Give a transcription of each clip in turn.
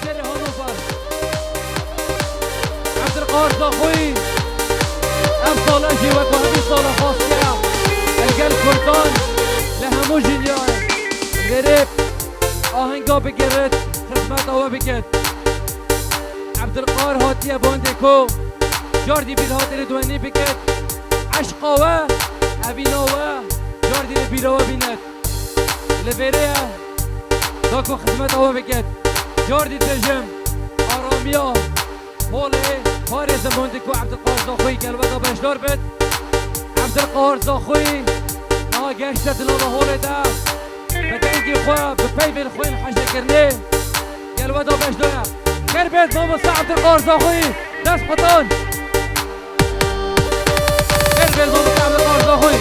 شارع هانوفر عبد القادر اخوي ام صالحي وكهدي صالح خاصية القلب كردان لهمو جنيان الغريب آهنگا بگرد خدمت آوا بگرد عبد القادر هاتیه باندکو جاردی بید هاتر دوانی بگرد عشقاوه ابیناوه جاردی بیراوه بیند لبریه داکو خدمت آوا بگرد جاردی تجم آرامیا حاله کار زمانده کو عبدالقاهر زاخوی گلوه بشدار بد عبدالقاهر زاخوی نا گشت دلاله حاله ده بتنگی خواه بپی بیل خوی محجه کرنه گلوه بشداره کر بید ماموسا عبدالقاهر زاخوی دست پتان کر بید ماموسا عبدالقاهر زاخوی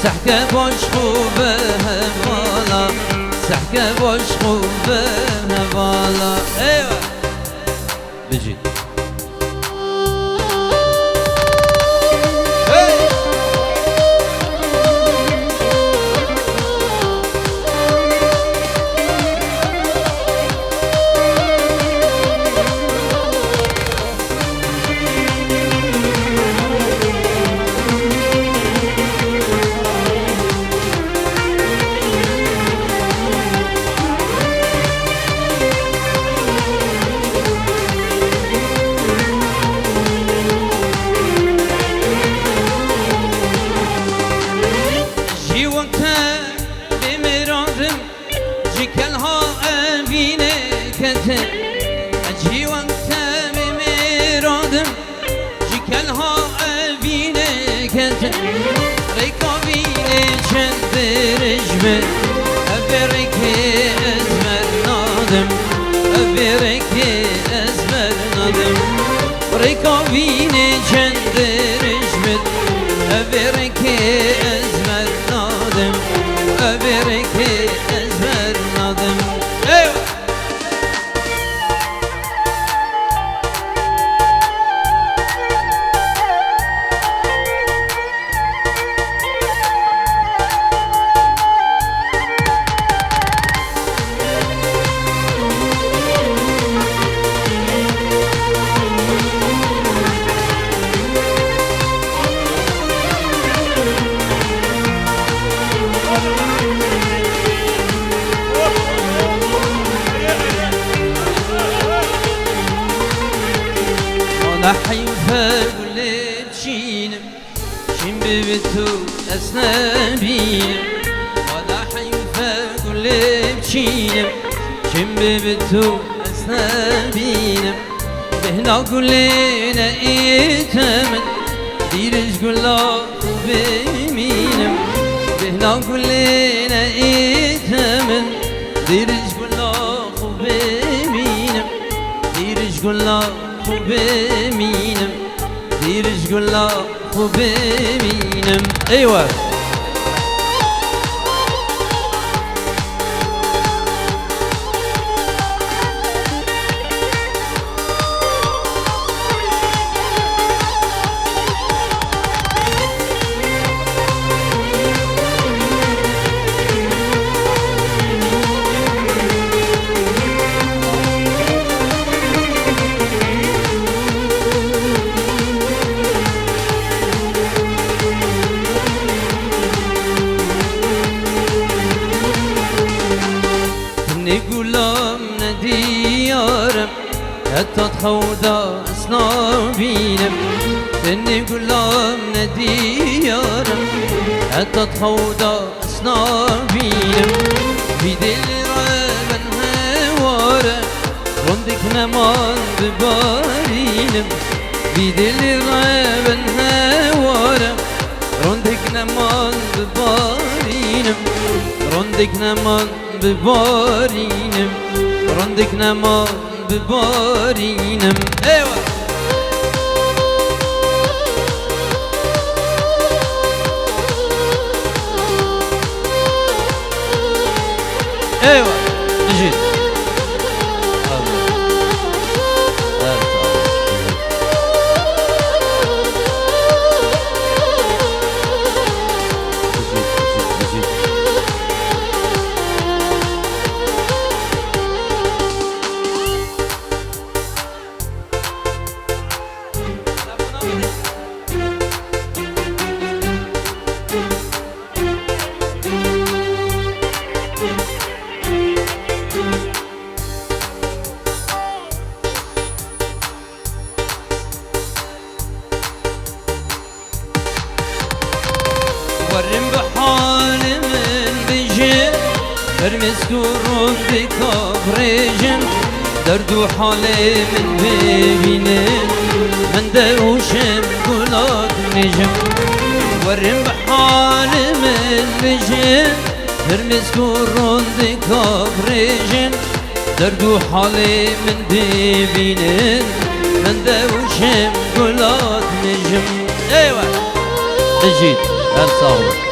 سحكة باش خوبه بالا سحكة باش خوبه بالا ايوه بجي ركابيني جندر جمد أبركي أزمر نادم أبركي أزمر نادم أيوة حيفا قلت شينم شين ببتو أسنابينم ولا حيفا قلت شينم شين ببتو أسنابينم بهنا قلنا إيتمن ديرج قلا بمينم بهنا قلنا إيتمن ديرج قلا بمينم ديرج قلا بمينم ديرج قلا بمينم ايوه حتى تخوضا سنابينم تني قلام نديارم حتى تخوضا سنابينم في دل رابن هوارم رندك نمان ببارينم في دل رابن هوارم رندك نمان ببارينم رندك نمان ببارينم رندك نمان ببارينم ايوه ايوه جيت ورم بحال من بجن برمسكورون بكابرجن دردو حالي من ببينن من دوشم قلاد نجم ورم بحال من بجن برمسكورون بكابرجن دردو حالي من ببينن من دوشم قلاد نجم ايوه اجيت الصور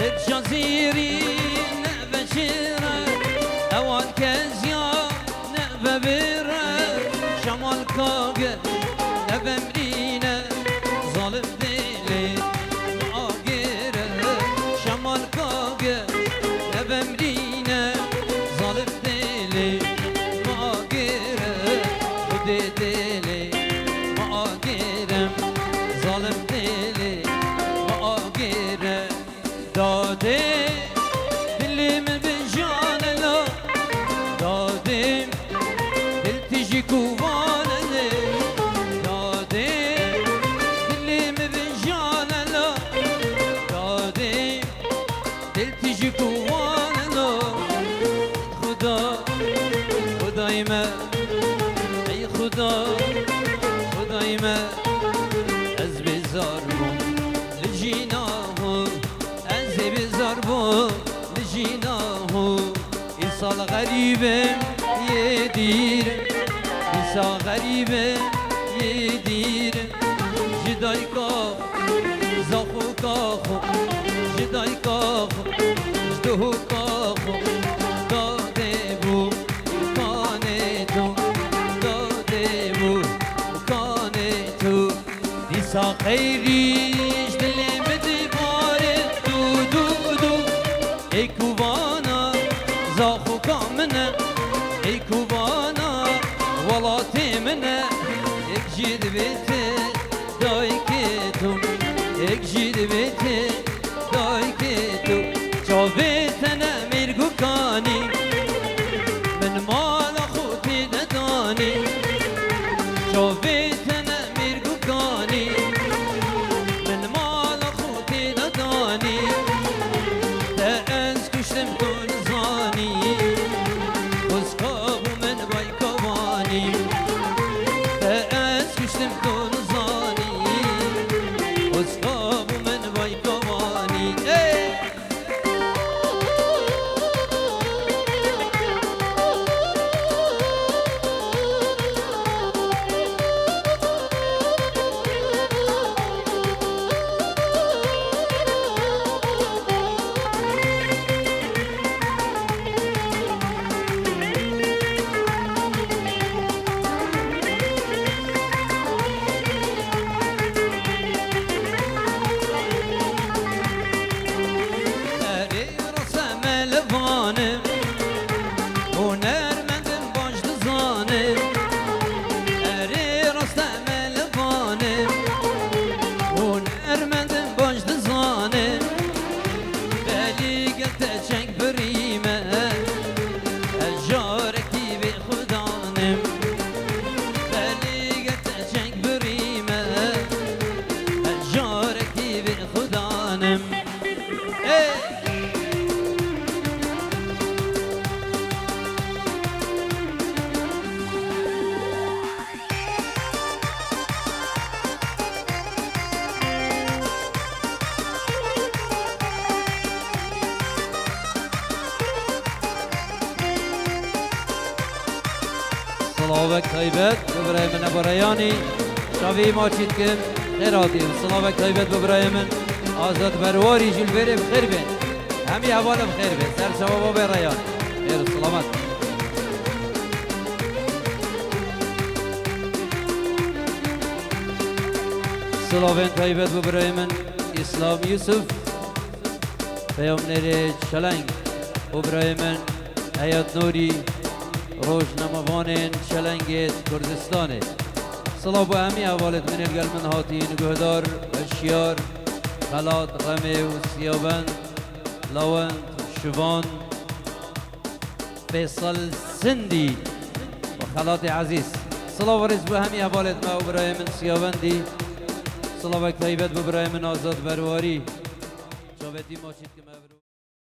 الجزيري نبشرة اوان كزيا نببرة شمال كاغ نبمرينة ظالم ديلي مآجرة شمال كاغ نبمرينة ظالم ديلي مآجرة خدي ديلي مآجرة ظالم ديلي مآجرة دادي دلي من بجان لا دادي دل تجي كوان لي دادي دلي من بجان لا دادي دل تجي كوان لا خدا خدای من ای خدا خدای من از بزار لجیناه از بزار لجیناه ایسال غریبه یه دیر ایسال غریبه یه دیر جدای کاخ زاخو کاخو جدای کاخو جدو کاخو داده بو کانه تو داده بو کانه تو ایسا خیریش دلی بدی باره دو دو دو ای کوبانا زاخو کامنه ای کوبانا ولاتی منه یک جید بیتی دای که تو یک جید بیتی دای که تو جاویتنه میرگو کانی من مال خوتی ندانی جاویتنه میرگو کانی من مال خوتی ندانی تا از کشتم کن زانی وزکابو من بای کوانی تا از کشتم کن زانی وزکابو من بای کوانی لوانم هنرمندم باش دزانم اری راستم لوانم هنرمندم باش دزانم ولی گلت چنگ بریمه اجارکی به خدانم ولی گلت چنگ بریمه اجارکی به خدانم صلاوك طيبت ببراهيم نبرياني شافي ما چيت كم خيراتي صلاوك طيبت ببراهيم آزاد برواري جلبري بخير بين همي حواله بخير بين سر شبابا بريان خير السلامات صلاوين طيبت ببراهيم اسلام يوسف بيوم نري شلنگ ببراهيم حيات نوري روشنموان شلنگیت کردستانه صلاح با همی اولت من الگل من هاتی نگهدار اشیار خلات غمه و سیابند لوند شوان فیصل سندی و خلات عزیز صلاح ورز با همی اولت ما و برای من سیابندی صلاح وقت طیبت با برای من آزاد برواری شابتی ما چید که